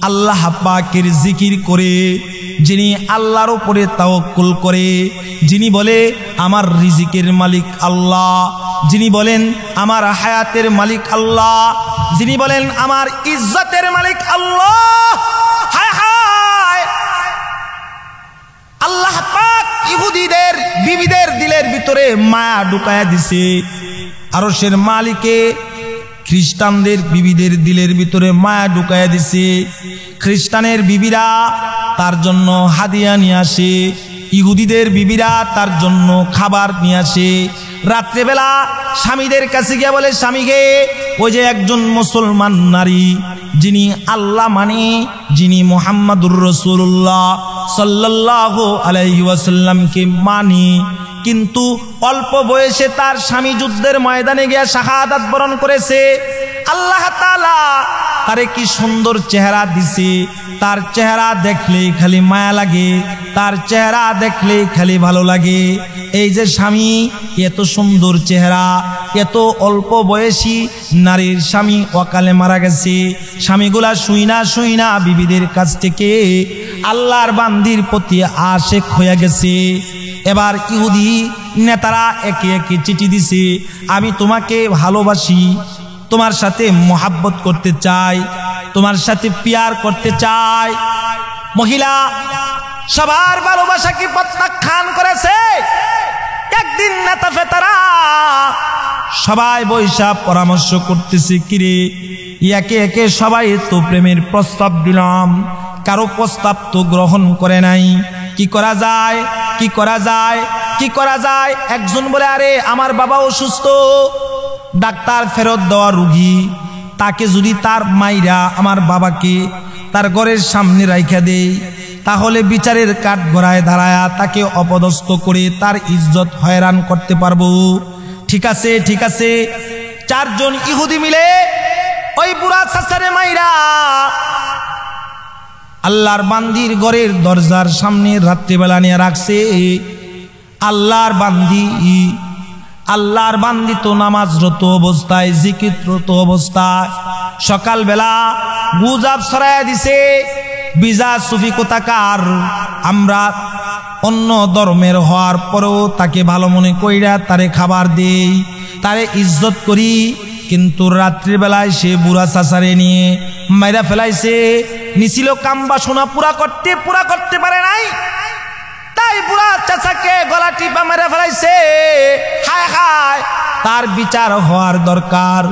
আল্লাহ পাকের জিকির করে, যিনি আল্লাহর উপরে তাওয়াক্কুল করে, যিনি বলে আমার রিজিকের মালিক আল্লাহ, যিনি বলেন আমার হায়াতের মালিক আল্লাহ, যিনি বলেন আমার ইজ্জতের মালিক আল্লাহ। হায় হায়, আল্লাহ পাক ইহুদিদের বিবিদের দিলের ভিতরে মায়া ঢুকায়া দিছে। আরশের মালিকে খ্রিস্টানদের বিবিদের দিলের ভিতরে মায়া ঢুকায়া দিছে। খ্রিস্টানের বিবিরা তার জন্য হাদিয়া নিয়ে আসে, ইহুদিদের বিবিরা তার জন্য খাবার নিয়ে আসে। রাত্রেবেলা স্বামীদের কাছে গিয়ে বলে, স্বামীকে ওই যে একজন মুসলমান নারী, যিনি আল্লাহ মানে, যিনি মুহাম্মাদুর রাসূলুল্লাহ সাল্লাল্লাহু আলাইহি ওয়াসাল্লামকে মানে, কিন্তু অল্প বয়সে তার স্বামী যুদ্ধের ময়দানে গিয়ে শাহাদাত বরণ করেছে। আল্লাহ তাআলা তারে কি সুন্দর চেহারা দিছে, তার চেহারা দেখলেই খালি মায়া লাগে, তার চেহারা দেখলেই খালি ভালো লাগে। এই যে স্বামী, এত সুন্দর চেহারা, এত অল্প বয়সী নারীর স্বামী অকালে মারা গেছে। স্বামীগুলা শুইনা বিবিদের কাছ থেকে আল্লাহর বান্দির প্রতি আশেক হয়ে গেছে। এবার ইহুদি নেতারা একে একে চিঠি দিছে, আমি তোমাকে ভালোবাসি, তোমার সাথে মোহাব্বত করতে চাই, তোমার সাথে পিয়ার করতে চাই। মহিলা সবার ভালোবাসাকে প্রত্যাখ্যান করেছে। একদিন নেতা ফেতারা সবাই বৈশা পরামর্শ করতেছে, কিরে একে একে সবাই তো প্রেমের প্রস্তাব দিলাম, কারো প্রস্তাব তো গ্রহণ করে নাই, কি করা যায়, কি করা যায়, কি করা যায়? একজন বলে, আরে আমার বাবা অসুস্থ, ডাক্তার ফেরত দেওয়া রোগী, তাকে যদি তার মাইরা আমার বাবাকে তার ঘরের সামনে রাইখা দেই, তাহলে বিচারের কাঠ গড়ায় দাঁড়ায়া তাকে অপদস্থ করে তার ইজ্জত হয়রান করতে পারবো। ঠিক আছে ঠিক আছে। 4 জন ইহুদি মিলে ওই বুড়া চাচারে মাইরা আল্লাহর বান্দির ঘরের দরজার সামনে রাত্রিবেলা নিয়ে রাখছে। আল্লাহর বান্দি তো নামাজরত অবস্থায়, জিকিররত অবস্থায় সকালবেলা গুজাব ছড়াইয়া দিছে, বিজা সুফি কোথাকার। আমরা অন্য ধর্মের হওয়ার পরেও তাকে ভালো মনে কইরা তারে খাবার দেই, তারে ইজ্জত করি, কিন্তু রাত্রিবেলায় সে বুড়া চাচারে নিয়ে মাইরা ফেলাইছে। নিছিল কাম বাসনা পুরা করতে পারে নাই, তাই বুড়া চাচাকে গলা টিপা মেরে ফেলাইছে। হায় হায়, তার বিচার হওয়ার দরকার।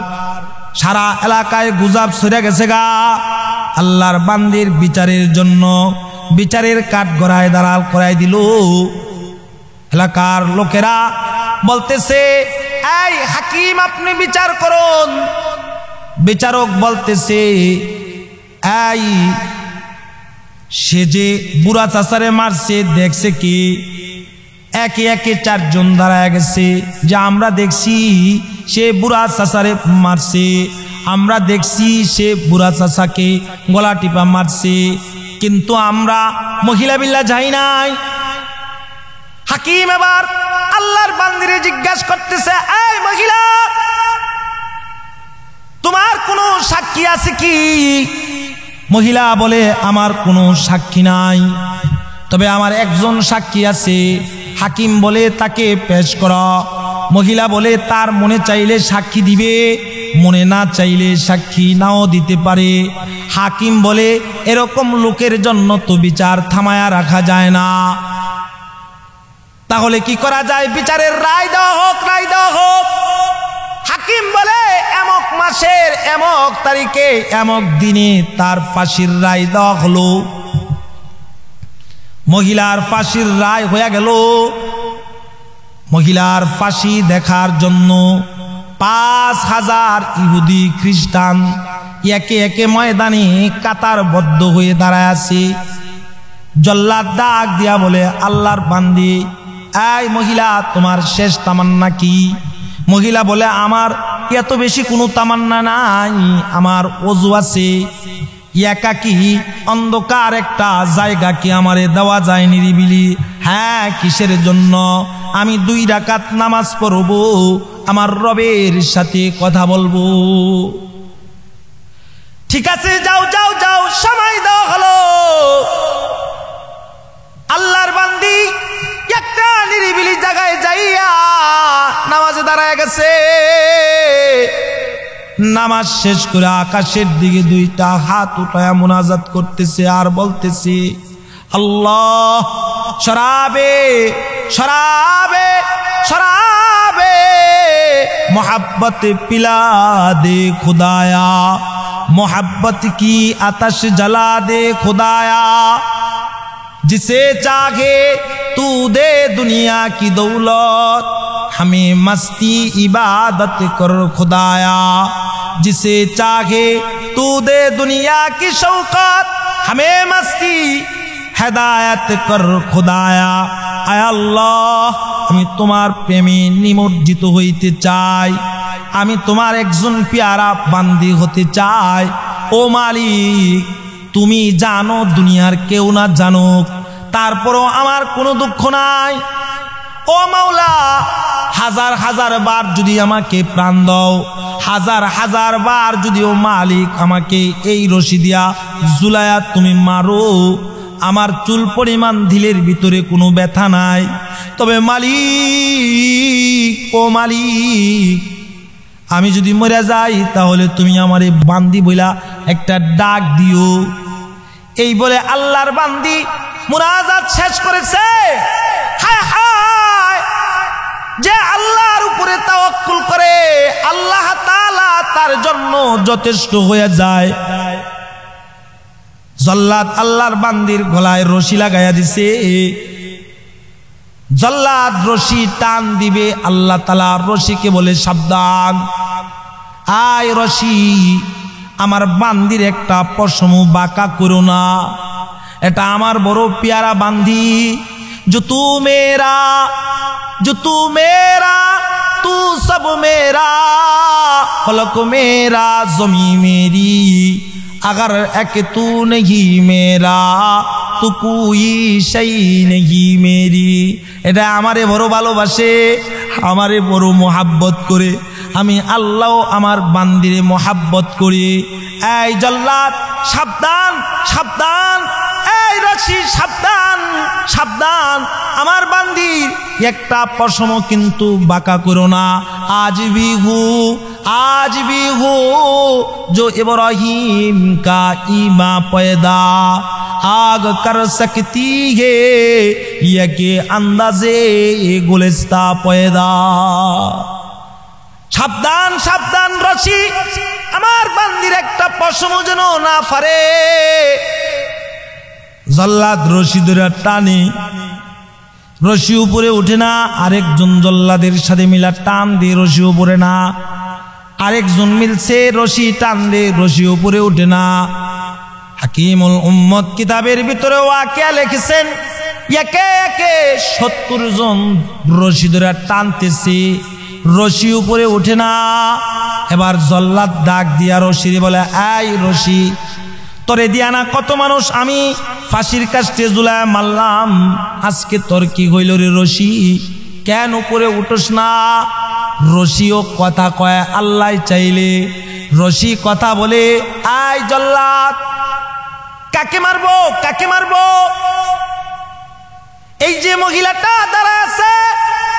সারা এলাকায় গুজব ছড়ে গেছে গা। আল্লাহর বান্দির বিচারের জন্য বিচারের কাঠ গড়ায় দাঁড়াল করাই দিল। এলাকার লোকেরা বলতেছে, এই হাকিম আপনি বিচার করুন। বিচারক বলতেছে, এই সে যে বুড়া চাচারে মারছে দেখছে কি? একে একে 4 জন দাঁড়ায় গেছে যে আমরা দেখছি সে বুড়া চাচারে মারছে, আমরা দেখছি সে বুড়া চাচাকে গলা টিপা মারছে, কিন্তু আমরা মহিলা বিল্লা যাই নাই। হাকিম এবার আল্লাহর বান্দিরে জিজ্ঞাসা করতেছে, এই মহিলা, তোমার কোনো সাক্ষী আছে কি? মহিলা বলে, আমার কোনো সাক্ষী নাই, তবে আমার একজন সাক্ষী আছে। হাকিম বলে, তাকে পেশ করা। মহিলা বলে, তার মনে চাইলে সাক্ষী দিবে, মনে না চাইলে সাক্ষী নাও দিতে পারে। হাকিম বলে, এরকম লোকের জন্য তো বিচার থামায়া রাখা যায় না। তাহলে কি করা যায়? বিচারের রায় দেওয়া হোক, রায় দেওয়া হোক। হাকিম বলে, এমক মাসের এমক তারিখে এমক দিনে তার ফাঁসির রায় দেওয়া হলো। মহিলার ফাঁসির রায় হয়ে গেল। মহিলার ফাঁসি দেখার জন্য 5000 ইহুদি খ্রিস্টান একে একে ময়দানে কাতারবদ্ধ হয়ে দাঁড়ায় আছে। জল্লাদ ডাক দিয়া বলে, আল্লাহর বান্দি, এই মহিলা, তোমার শেষ তামান্না কি? মহিলা বলে, আমার এত বেশি কোনো তামান্না নাই, আমার ওযু আছে। একাকী অন্ধকার একটা জায়গা কি আমারে দেওয়া যায় নিরিবিলি? হ্যাঁ, কিসের জন্য? আমি 2 রাকাত নামাজ পড়ব, আমার রবের সাথে কথা বলবো। ঠিক আছে, যাও যাও যাও, সময় দেওয়া হলো। আল্লাহর বান্দি একটা নিরিবিলি জায়গায় যাইয়া নামাজে দাঁড়ায় গেছে। নামাজ শেষ করে আকাশের দিকে 2টা হাত উঠায়া মুনাজাত করতেছে আর বলতেছে, আল্লাহ, শরাবে শরাবে শরাবে मोहब्बत पिला दे खुदाया, मोहब्बत की आतश जला दे खुदाया, जिसे चाहे तू दे दुनिया की दौलत, हमें मस्ती इबादत कर खुदाया, जिसे चाहे तू दे दुनिया की शौकत, हमें मस्ती হেদায়েত কর খোদায়া। আয় আল্লাহ, আমি তোমার প্রেমে নিমজ্জিত হইতে চাই, আমি তোমার একজন পেয়ারা বান্দি হতে চাই। ও মালিক, তুমি জানো, দুনিয়ার কেউ না জানুক, তারপরও আমার কোনো দুঃখ নাই। ও মাওলা, 1000 বার যদি আমাকে প্রাণ দাও, 1000 বার যদি ও মালিক আমাকে এই রশি দিয়া জুলায়া তুমি মারো, আমার চুল পরিমাণ ঢিলের ভিতরে কোনো ব্যথা নাই। তবে মালিক, ও মালিক, আমি যদি মরে যাই তাহলে তুমি আমারে বান্দি বইলা একটা ডাক দিও। এই বলে আল্লাহর বান্দি মুনাজাত শেষ করেছে। হায় হায়, যে আল্লাহর উপরে তাওয়াক্কুল করে আল্লাহ তাআলা তার জন্য যথেষ্ট হয়ে যায়। জল্লাদ আল্লাহর বান্দির গলায় রশি লাগাইয়া দিছে। জল্লাদ রশি টান দিবে, আল্লাহ তাআলা রশিকে বলে, সাবধান, আয় রশি, আমার বান্দির একটা পশম বাঁকা করো না। এটা আমার বড় প্যারা বান্দি। जो तू मेरा तू सब मेरा, फलक मेरा ज़मी मेरी, अगर एक तू नहीं मेरा तो कोई शई नहीं मेरी। এটা আমারে বড় ভালোবাসে, আমারে বড় মোহাব্বত করে। আমি আল্লাহ আমার বান্দিরে মোহাব্বত করি। এই জল্লাদ সাবধান সাবধান, এই রশি সাবধান সাবধান, আমার বান্দির একটা পশম কিন্তু বাঁকা করো না। আজ भी हो जो इब्राहिम का ईमा पैदा, आग कर सकती है ये के अंदाजे गुलिस्ता पैदा। সাবধান সাবধান রশি, আমার বান্দির একটা পশম যেন না ফারে। জল্লাদ রশি ধরে টানে, রশি উপরে উঠে না। আরেকজন জল্লাদের সাথে মিলা টান দিয়ে রশি উপরে না, আরেকজন মিলছে রশি টান দিয়ে রশি উপরে উঠে না। হাকিমুল উম্মত কিতাবের ভিতরে ওয়াকিয়া লিখেছেন, একে একে 70 জন রশি ধরে টানতেছে, রশি উপরে উঠে না। এবার জল্লাদ ডাক দিয়া রশি বলে, এই রশি তোরে দিয়া না কত মানুষ আমি ফাঁসির কাস্টে ঝুলায় মারলাম, আজকে তোর কি হইল রে রশি, কেন উপরে উঠোস না? রশিও কথা কয় আল্লাহ চাইলে। রশি কথা বলে, আই জল্লাদ কাকে মারবো কাকে মারবো? এই যে মহিলাটা দাঁড়ায় আছে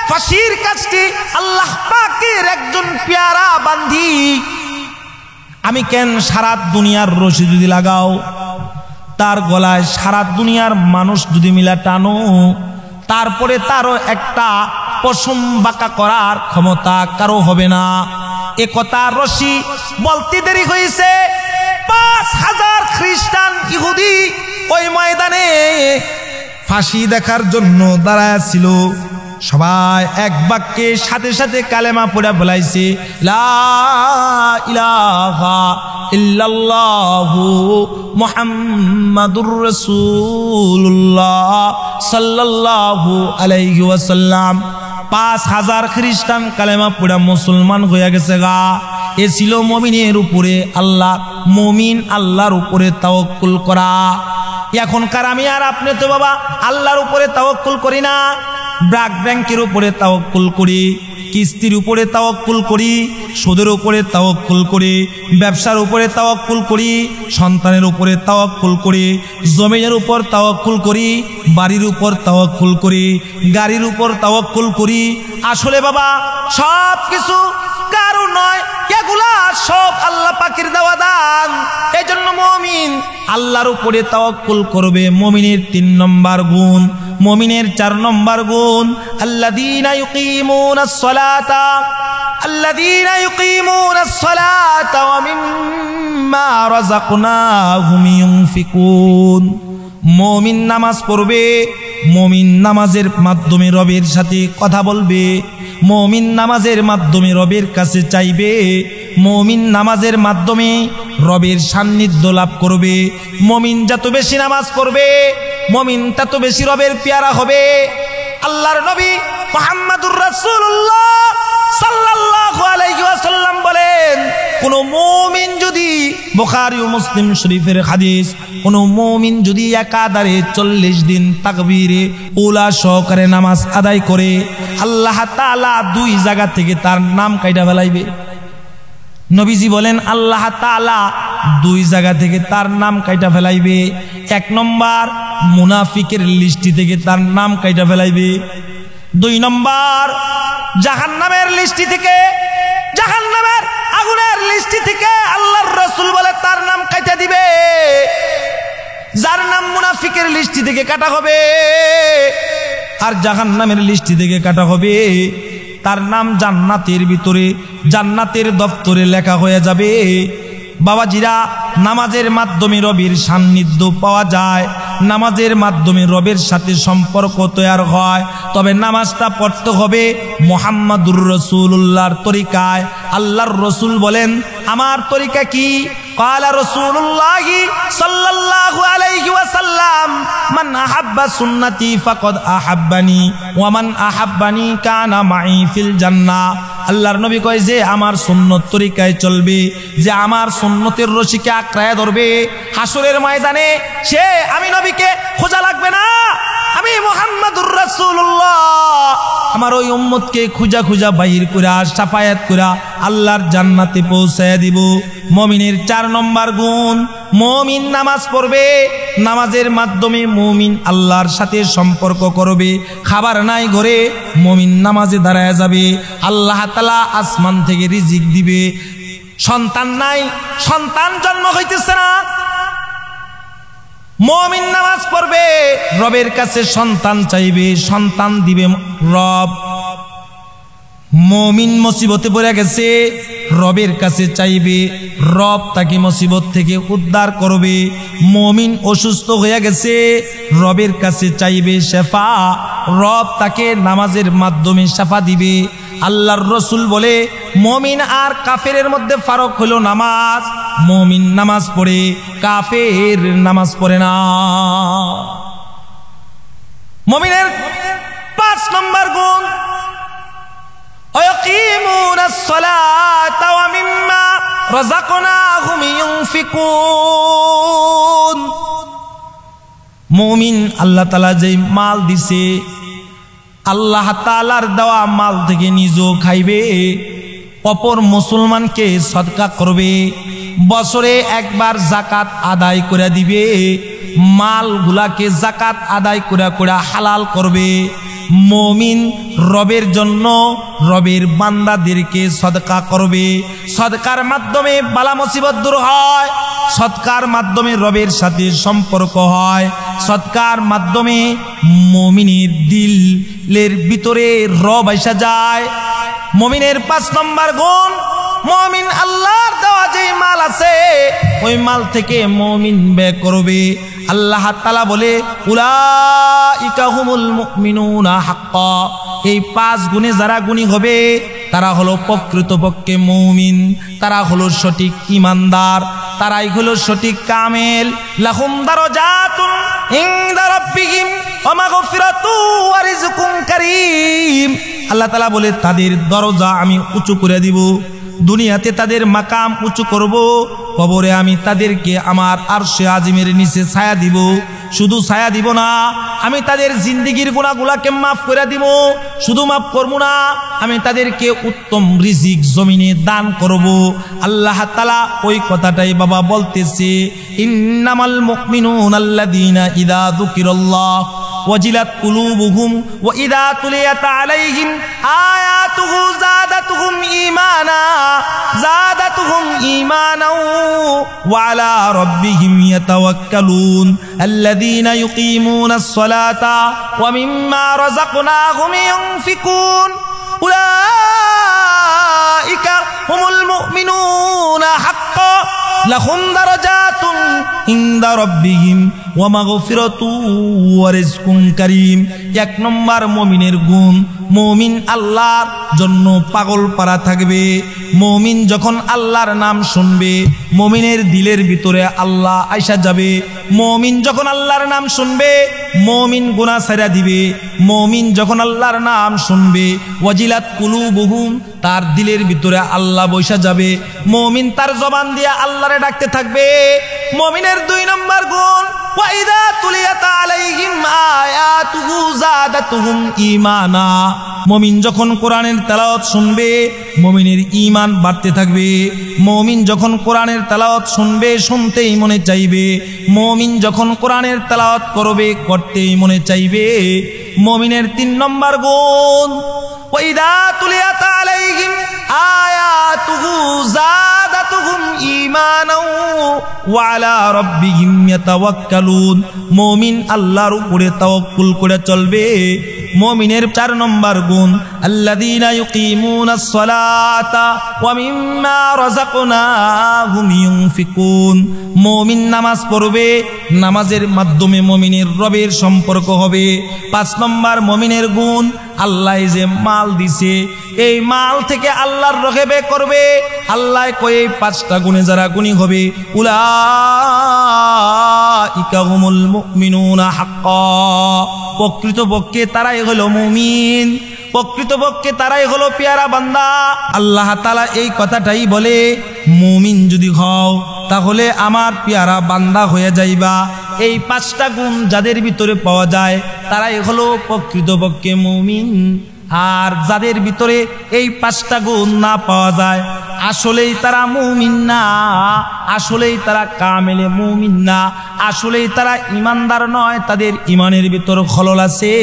ফাঁসির কাজটি আল্লাহ পাকের একজন পেয়ারা বান্দি, আমি কেন সারা দুনিয়ার রশি যদি লাগাও, তার গলায় সারা দুনিয়ার মানুষ যদি মিলা টানো, তারপরে তারও একটা পশম বাঁকা করার ক্ষমতা কারো হবে না। এ কথা রশি বলতে দেরি হয়েছে। 5000 খ্রিস্টান ইহুদি ওই ময়দানে ফাঁসি দেখার জন্য দাঁড়ায় ছিল। সবাই এক বাক্যে সাথে সাথে কালেমা পড়ে বলাইছে, লা ইলাহা ইল্লাল্লাহু মুহাম্মাদুর রাসূলুল্লাহ সাল্লাল্লাহু আলাইহি ওয়াসাল্লাম। 5000 খ্রিস্টান কালেমা পড়ে মুসলমান হয়ে গেছে গা। এ ছিল মুমিনের উপরে আল্লাহ, মুমিন আল্লাহর উপরে তাওয়াক্কুল করা। এখনকার আমি আর আপনি তো বাবা আল্লাহর উপরে তাওয়াক্কুল করি না, ব্যাংকের উপরে তাওয়াক্কুল করি, কিস্তির উপরে তাওয়াক্কুল করি, সুদের উপরে তাওয়াক্কুল করি, ব্যবসার উপরে তাওয়াক্কুল করি, সন্তানের উপরে তাওয়াক্কুল করি, জমিনের উপর তাওয়াক্কুল করি, বাড়ির উপর তাওয়াক্কুল করি, গাড়ির উপর তাওয়াক্কুল করি। আসলে বাবা সব কিছু কারো নয়, এগুলা সব আল্লাহ পাকের দেওয়া দান। এই জন্য মুমিন আল্লাহর উপরে তাওয়াক্কুল করবে। মুমিনের 3 নম্বর গুণ, মুমিনের 4 নম্বর গুণ, আল্লাযীনা ইউকিমুনাস সালাতা ওয়া মিম্মা রাযাকনাহুম ইউনফিকুন। মুমিন নামাজ পড়বে, মুমিন নামাজের মাধ্যমে রবের সাথে কথা বলবে, মুমিন নামাজের মাধ্যমে রবের কাছে চাইবে, মুমিন নামাজের মাধ্যমে রবের সান্নিধ্য লাভ করবে। মুমিন যত বেশি নামাজ পড়বে, মুমিন তত বেশি রবের পেয়ারা হবে। আল্লাহর নবী মুহাম্মদুর রাসূলুল্লাহ সাল্লাল্লাহু আলাইহি ওয়াসাল্লাম বলেন, কোন মুমিন যদি, বুখারী ও মুসলিম শরীফের হাদিস, কোন মুমিন যদি একাধারে 40 দিন তাকবীরে উলা সহকারে নামাজ আদায় করে, আল্লাহ তাআলা 2 জায়গা থেকে তার নাম কাইটা ফেলাইবে। নবীজি বলেন আল্লাহ তাআলা 2 জায়গা থেকে তার নাম কাইটা ফেলাইবে। 1 নম্বর মুনাফিকের লিস্টি থেকে তার নাম কাইটা ফেলাইবে। 2 নম্বর জাহান্নামের লিস্টি থেকে, জাহান্নামের আগুনের লিস্টি থেকে আল্লাহর রাসূল বলে তার নাম কাইটা দিবে। যার নাম মুনাফিকের লিস্টি থেকে কাটা হবে আর জাহান্নামের লিস্টি থেকে কাটা হবে, তার নাম জান্নাতের ভিতরে, জান্নাতের দপ্তরে লেখা হয়ে যাবে। বাবাজিরা, নামাজের মাধ্যমে রবের সান্নিধ্য পাওয়া যায়, নামাজের মাধ্যমে রবের সাথে সম্পর্ক তৈরি হয়। তবে নামাজটা পড়তে হবে মুহাম্মাদুর রাসূলুল্লাহর তরিকায়। আল্লাহর রাসূল বলেন, আমার তরিকা কি? قال رسول الله صلى الله عليه وسلم من أحب سنتي فقد أحبني ومن أحبني كان معي في الجنة আল্লাহর নবী কয় যে আমার সুন্নত তরিকায় চলবে, যে আমার সুন্নতের রশিকে আঁকড়ায় ধরবে, হাসরের ময়দানে সে আমি নবীকে খোঁজা লাগবে না, আমি মুহাম্মাদুর রাসূলুল্লাহ আমার ওই উম্মতকে খুঁজা খুঁজা বাহির কইরা শাফায়াত কইরা আল্লাহর জান্নাতে পৌঁছায়া দিব। মুমিনের 4 নম্বর গুণ, মুমিন নামাজ পড়বে, নামাজের মাধ্যমে মুমিন আল্লাহর সাথে সম্পর্ক করবে। খাবার নাই ঘরে, মুমিন নামাজে দাঁড়ায় যাবে, আল্লাহ তাআলা আসমান থেকে রিজিক দিবে। সন্তান নাই, সন্তান জন্ম হইতেছে না, মুমিন নামাজ পড়বে, রবের কাছে সন্তান চাইবে, সন্তান দিবে রব। মুমিন মুসিবতে পড়ে গেছে, রবের কাছে চাইবে, রব তাকে মুসিবত থেকে উদ্ধার করবে। মুমিন অসুস্থ হয়ে গেছে, রবের কাছে চাইবে শেফা, রব তাকে নামাজের মাধ্যমে শেফা দিবে। আল্লাহর রসুল বলে মুমিন আর কাফেরের মধ্যে ফারক হলো নামাজ। মুমিন নামাজ পড়ে, কাফের নামাজ পড়ে না। মুমিনের 5 নম্বর গুণ, ওয়াকিমুনাস সালাতা ওয়া মিম্মা রাযাকনাহুম ইউনফিকুন। মুমিন আল্লাহ তাআলা যেই মাল দিছে, আল্লাহ তাআলার দেওয়া মাল থেকে নিজেও খাইবে, অপর মুসলমানকে সদকা করবে, বছরে একবার যাকাত আদায় করে দিবে, মালগুলাকে যাকাত আদায় করে করে হালাল করবে। মুমিন রবের জন্য রবের বান্দাদেরকে সদকা করবে। সদকার মাধ্যমে বালা মুসিবত দূর হয়, সদকার মাধ্যমে রবের সাথে সম্পর্ক হয়, সদকার মাধ্যমে মুমিনের দিলের ভিতরে রব আইসা যায়। মুমিনের 5 নম্বর গুণ, মুমিন আল্লাহর দেওয়া যে মাল আছে ওই মাল থেকে মুমিন ব্যয় করবে। আল্লাহ তাআলা বলে উলাইকা হুমুল মুমিনুনা হাক্কা, এই 5 গুণে যারা গুণী হবে তারা হলো প্রকৃতপক্ষে মুমিন, তারা হলো সঠিক ইমানদার, তারাই হলো সঠিক কামেল। লাহুম দারাজাতুন ইনদা রাব্বিহিম ওয়া মাগফিরাতু ওয়া রিজকুন কারীম। আল্লাহ তাআলা বলে তাদের দরজা আমি উঁচু করে দিব, দুনিয়াতে তাদের মাকাম উঁচু করব, কবরে আমি তাদেরকে আমার আরশে আজিমের নিচে ছায়া দিব। শুধু ছায়া দিব না, আমি তাদের জিন্দেগির গুনাহগুলোকে মাফ করে দিব। শুধু মাফ করব না, আমি তাদেরকে উত্তম রিজিক জমিনে দান করব। আল্লাহ তাআলা ওই কথাটাই বাবা বলতেছে, ইন্নামাল মুমিনুনা আল্লাযীনা ইযা যুকিরাল্লাহ ওয়াজিলাত কুলুবুহুম ওয়া ইযা তুলিয়াত আলাইহিম আয়াতুহু যাদাতুহুম ঈমানা ওয়া আলা রাব্বিহিম ইয়াতাওয়াক্কালুন আল্লাযীনা ইউকিমুনাস সালাতা ওয়া মিম্মা রাযাকনাহুম ইউনফিকুন উলাইকা হুমুল মুমিনুনা হাক্কা লাহুম দারাজাতুন ইনদা রাব্বিহিম ওয়া মাগফিরাতু ওয়া রিজকুন কারীম। 1 নম্বর মুমিনের গুণ, মুমিন আল্লাহর জন্য পাগল পারা থাকবে। মুমিন যখন আল্লাহর নাম শুনবে, মুমিনের দিলের ভিতরে আল্লাহ আইসা যাবে। মুমিন যখন আল্লাহর নাম শুনবে, মুমিন গুনাহ ছাইড়া দিবে। মুমিন যখন আল্লাহর নাম শুনবে, ওয়াজিলাত কুলুবুহুম, তার দিলের ভিতরে আল্লাহ বৈশা যাবে। মুমিন তার জবান দিয়ে আল্লাহরে ডাকতে থাকবে। মুমিনের 2 নম্বর গুণ, ওয়া ইযা তুলিয়াত আলাইহিম আয়াতুহু যাদাতুহুম ঈমানা। মুমিন যখন কোরআনের তেলাওয়াত শুনবে, মুমিনের ঈমান বাড়তে থাকবে। মুমিন যখন কোরআনের তেলাওয়াত শুনবে, শুনতেই মনে চাইবে। মুমিন যখন কোরআনের তেলাওয়াত করবে, করতেই মনে চাইবে। মুমিনের 3 নম্বর গুণ, ওয়া ইযা তুলিয়াত আলাইহিম আয়াতুহু যাদাতুহুম ঈমানা ওয়া আলা রাব্বিহিম ইয়াতাওয়াক্কালুন। মুমিন আল্লাহর উপরে তাওয়াক্কুল করে চলবে, মুমিনের 4 নম্বর গুণ আল্লাযীনা ইউকিমুনাস সালাতা ওয়া মিম্মা রাযাকনাহুম ইউনফিকুন। মুমিন নামাজ পড়বে, নামাজের মাধ্যমে মুমিনের রবের সম্পর্ক হবে। 5 নম্বর মুমিনের গুণ আল্লাহ যে মাল দিছে এই মাল থেকে আল্লাহর রগবে করবে। আল্লাহ কয় এই 5টা গুণে যারা গুণী হবে উলাইকা হুমুল মুমিনুনা হাক্কা, প্রকৃতপক্ষে তারাই হলো মুমিন, প্রকৃতপক্ষে তারাই হলো পেয়ারা বান্দা। আল্লাহ তাআলা এই কথাটাই বলে মুমিন যদি হও তাহলে আমার পেয়ারা বান্দা হয়ে যাইবা। এই 5টা গুণ যাদের ভিতরে পাওয়া যায় তারাই হলো প্রকৃতপক্ষে মুমিন। আর যাদের ভিতরে এই 5টা গুণ না পাওয়া যায় আসলেই তারা মুমিন না, আসলেই তারা কামেলে মুমিন না, আসলেই তারা ইমানদার নয়, তাদের ইমানের ভিতর খলল আছে।